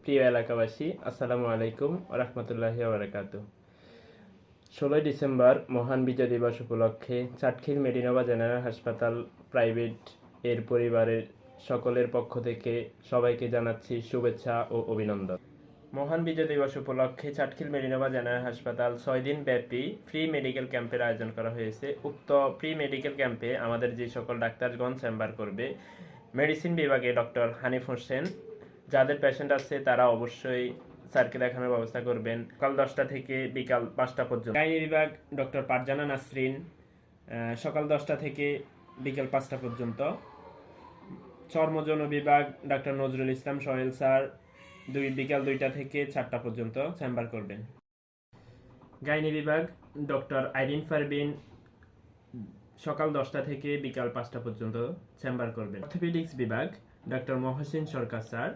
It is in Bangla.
প্রিয় এলাকাবাসী, আসসালামু আলাইকুম ওয়া রাহমাতুল্লাহি ওয়া বারাকাতুহু। 16 ডিসেম্বর মহান বিজয় দিবস উপলক্ষে চাটখিল মেডিনোভা জেনারেল হাসপাতাল প্রাইভেট এর পরিবারের সকলের পক্ষ থেকে সবাইকে জানাচ্ছি শুভেচ্ছা ও অভিনন্দন। মহান বিজয় দিবস উপলক্ষে চাটখিল মেডিনোভা জেনারেল হাসপাতাল 6 দিন ব্যাপী ফ্রি মেডিকেল ক্যাম্পের আয়োজন করা হয়েছে। উক্ত ফ্রি মেডিকেল ক্যাম্পে আমাদের যে সকল ডাক্তারগণ চেম্বার করবে, মেডিসিন বিভাগে ডক্টর হানিফ হোসেন, যাদের পেশেন্ট আছে তারা অবশ্যই স্যারকে দেখানোর ব্যবস্থা করবেন। সকাল 10টা থেকে বিকাল 5টা পর্যন্ত। গাইনি বিভাগ ডক্টর পারজানা নাসরিন, সকাল 10টা থেকে বিকাল 5টা পর্যন্ত। চর্মযৌন বিভাগ ডক্টর নজরুল ইসলাম সোহেল স্যার বিকাল 2টা থেকে 4টা পর্যন্ত চেম্বার করবেন। গাইনি বিভাগ ডক্টর আইরিন পারভিন সকাল 10টা থেকে বিকাল 5টা পর্যন্ত চেম্বার করবেন। অর্থোপেডিক্স বিভাগ ডক্টর মহসিন সরকার স্যার